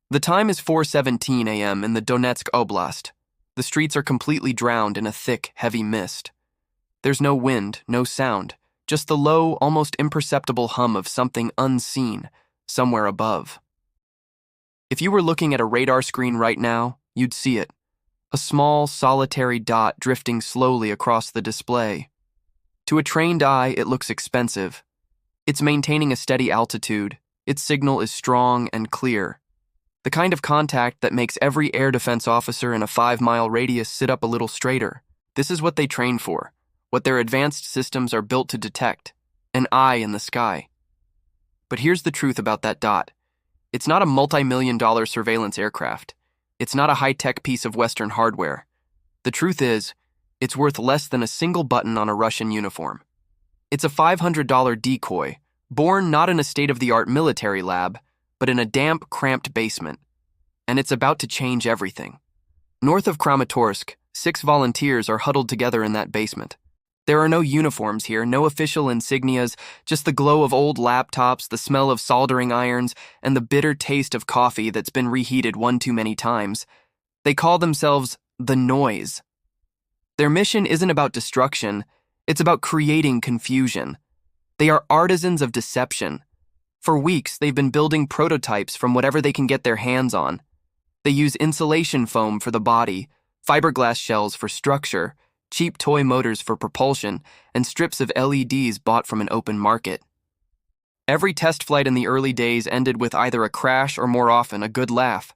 The time is 4:17 a.m. in the Donetsk Oblast. The streets are completely drowned in a thick, heavy mist. There's no wind, no sound, just the low, almost imperceptible hum of something unseen, somewhere above. If you were looking at a radar screen right now, you'd see it. A small, solitary dot drifting slowly across the display. To a trained eye, it looks expensive. It's maintaining a steady altitude. Its signal is strong and clear. The kind of contact that makes every air defense officer in a 5-mile radius sit up a little straighter. This is what they train for, what their advanced systems are built to detect, an eye in the sky. But here's the truth about that dot. It's not a multi-million-dollar surveillance aircraft. It's not a high-tech piece of Western hardware. The truth is, it's worth less than a single button on a Russian uniform. It's a $500 decoy, born not in a state-of-the-art military lab, but in a damp, cramped basement. And it's about to change everything. North of Kramatorsk, 6 volunteers are huddled together in that basement. There are no uniforms here, no official insignias, just the glow of old laptops, the smell of soldering irons, and the bitter taste of coffee that's been reheated one too many times. They call themselves the Noise. Their mission isn't about destruction, it's about creating confusion. They are artisans of deception. For weeks, they've been building prototypes from whatever they can get their hands on. They use insulation foam for the body, fiberglass shells for structure, cheap toy motors for propulsion, and strips of LEDs bought from an open market. Every test flight in the early days ended with either a crash or, more often, a good laugh.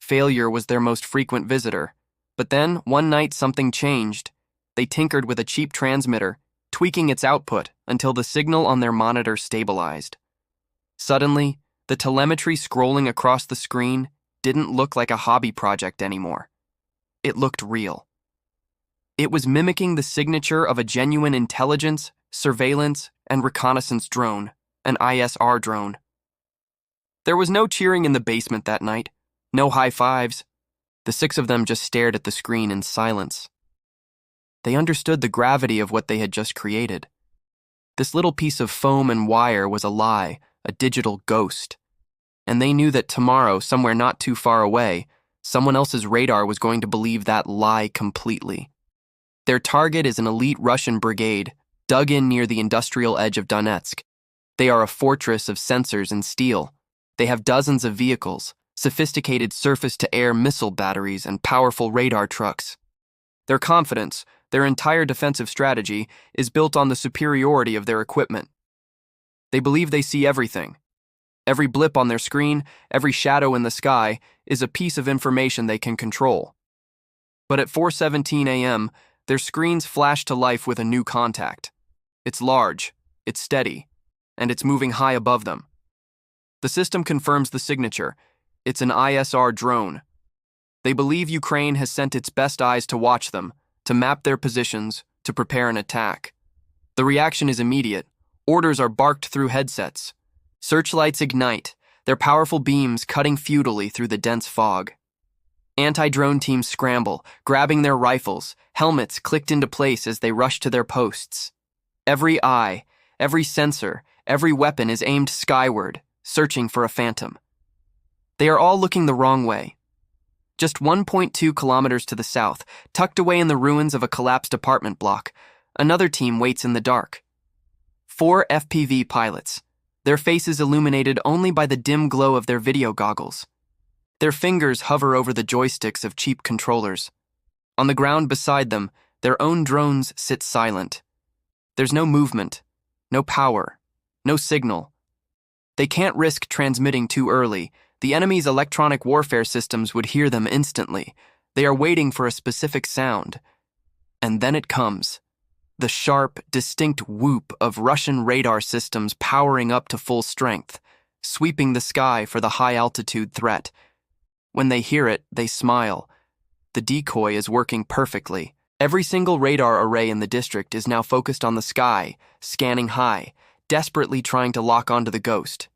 Failure was their most frequent visitor. But then, one night, something changed. They tinkered with a cheap transmitter, tweaking its output until the signal on their monitor stabilized. Suddenly, the telemetry scrolling across the screen didn't look like a hobby project anymore. It looked real. It was mimicking the signature of a genuine intelligence, surveillance, and reconnaissance drone, an ISR drone. There was no cheering in the basement that night, no high fives. The 6 of them just stared at the screen in silence. They understood the gravity of what they had just created. This little piece of foam and wire was a lie, a digital ghost. And they knew that tomorrow, somewhere not too far away, someone else's radar was going to believe that lie completely. Their target is an elite Russian brigade, dug in near the industrial edge of Donetsk. They are a fortress of sensors and steel. They have dozens of vehicles, sophisticated surface-to-air missile batteries, and powerful radar trucks. Their confidence, their entire defensive strategy, is built on the superiority of their equipment. They believe they see everything. Every blip on their screen, every shadow in the sky, is a piece of information they can control. But at 4:17 a.m., their screens flash to life with a new contact. It's large, it's steady, and it's moving high above them. The system confirms the signature. It's an ISR drone. They believe Ukraine has sent its best eyes to watch them, to map their positions, to prepare an attack. The reaction is immediate. Orders are barked through headsets. Searchlights ignite, their powerful beams cutting futilely through the dense fog. Anti-drone teams scramble, grabbing their rifles, helmets clicked into place as they rush to their posts. Every eye, every sensor, every weapon is aimed skyward, searching for a phantom. They are all looking the wrong way. Just 1.2 kilometers to the south, tucked away in the ruins of a collapsed apartment block, another team waits in the dark. 4 FPV pilots, their faces illuminated only by the dim glow of their video goggles. Their fingers hover over the joysticks of cheap controllers. On the ground beside them, their own drones sit silent. There's no movement, no power, no signal. They can't risk transmitting too early. The enemy's electronic warfare systems would hear them instantly. They are waiting for a specific sound. And then it comes. The sharp, distinct whoop of Russian radar systems powering up to full strength, sweeping the sky for the high-altitude threat. When they hear it, they smile. The decoy is working perfectly. Every single radar array in the district is now focused on the sky, scanning high, desperately trying to lock onto the ghost.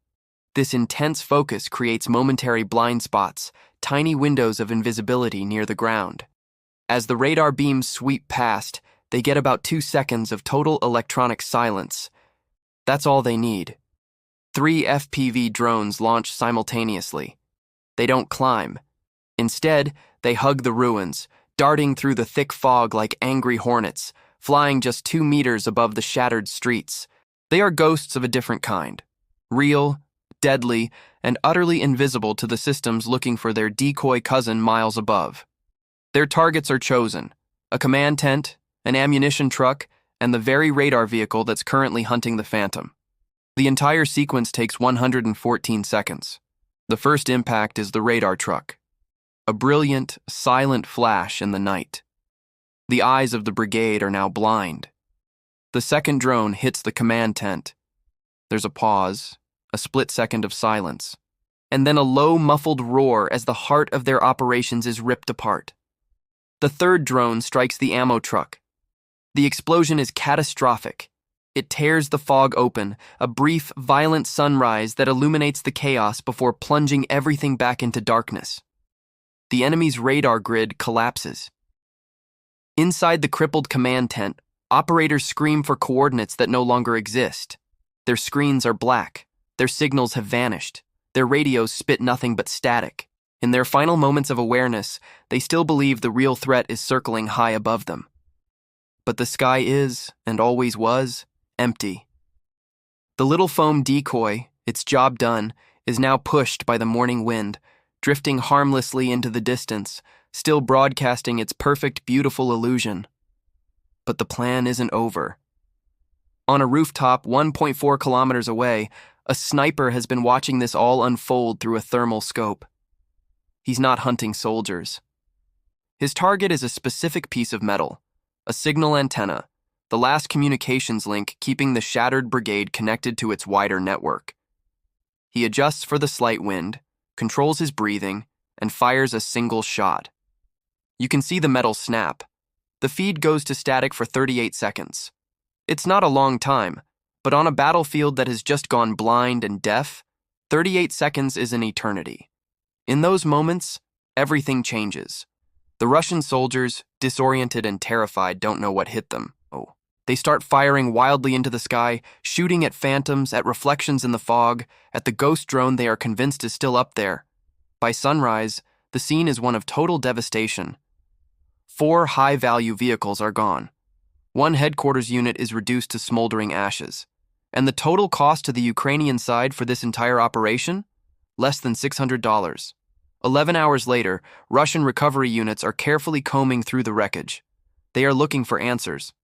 This intense focus creates momentary blind spots, tiny windows of invisibility near the ground. As the radar beams sweep past, they get about 2 seconds of total electronic silence. That's all they need. 3 FPV drones launch simultaneously. They don't climb. Instead, they hug the ruins, darting through the thick fog like angry hornets, flying just 2 meters above the shattered streets. They are ghosts of a different kind. Real, deadly, and utterly invisible to the systems looking for their decoy cousin miles above. Their targets are chosen: a command tent, an ammunition truck, and the very radar vehicle that's currently hunting the Phantom. The entire sequence takes 114 seconds. The first impact is the radar truck. A brilliant, silent flash in the night. The eyes of the brigade are now blind. The second drone hits the command tent. There's a pause, a split second of silence, and then a low, muffled roar as the heart of their operations is ripped apart. The third drone strikes the ammo truck. The explosion is catastrophic. It tears the fog open, a brief, violent sunrise that illuminates the chaos before plunging everything back into darkness. The enemy's radar grid collapses. Inside the crippled command tent, operators scream for coordinates that no longer exist. Their screens are black. Their signals have vanished. Their radios spit nothing but static. In their final moments of awareness, they still believe the real threat is circling high above them. But the sky is, and always was, empty. The little foam decoy, its job done, is now pushed by the morning wind, drifting harmlessly into the distance, still broadcasting its perfect, beautiful illusion. But the plan isn't over. On a rooftop 1.4 kilometers away, a sniper has been watching this all unfold through a thermal scope. He's not hunting soldiers. His target is a specific piece of metal, a signal antenna, the last communications link keeping the shattered brigade connected to its wider network. He adjusts for the slight wind, controls his breathing, and fires a single shot. You can see the metal snap. The feed goes to static for 38 seconds. It's not a long time, but on a battlefield that has just gone blind and deaf, 38 seconds is an eternity. In those moments, everything changes. The Russian soldiers, disoriented and terrified, don't know what hit them. They start firing wildly into the sky, shooting at phantoms, at reflections in the fog, at the ghost drone they are convinced is still up there. By sunrise, the scene is one of total devastation. 4 high-value vehicles are gone. 1 headquarters unit is reduced to smoldering ashes. And the total cost to the Ukrainian side for this entire operation? Less than $600. 11 hours later, Russian recovery units are carefully combing through the wreckage. They are looking for answers.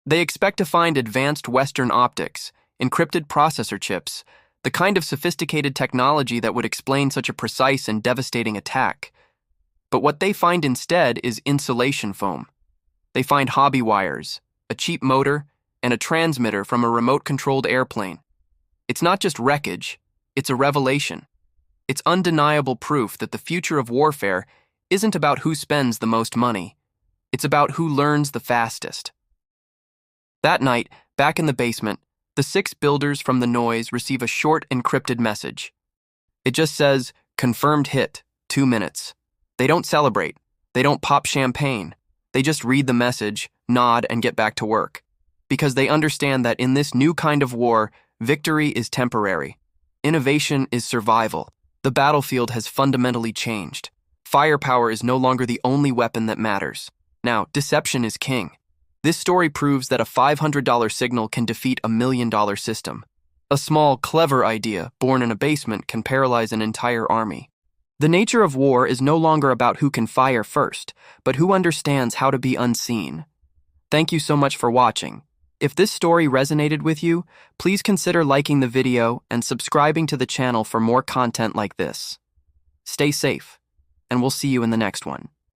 They expect to find advanced Western optics, encrypted processor chips, the kind of sophisticated technology that would explain such a precise and devastating attack. But what they find instead is insulation foam. They find hobby wires, a cheap motor, and a transmitter from a remote-controlled airplane. It's not just wreckage, it's a revelation. It's undeniable proof that the future of warfare isn't about who spends the most money. It's about who learns the fastest. That night, back in the basement, the 6 builders from the noise receive a short encrypted message. It just says, "Confirmed hit, 2 minutes." They don't celebrate. They don't pop champagne. They just read the message, nod, and get back to work. Because they understand that in this new kind of war, victory is temporary. Innovation is survival. The battlefield has fundamentally changed. Firepower is no longer the only weapon that matters. Now, deception is king. This story proves that a $500 signal can defeat a $1 million system. A small, clever idea born in a basement can paralyze an entire army. The nature of war is no longer about who can fire first, but who understands how to be unseen. Thank you so much for watching. If this story resonated with you, please consider liking the video and subscribing to the channel for more content like this. Stay safe, and we'll see you in the next one.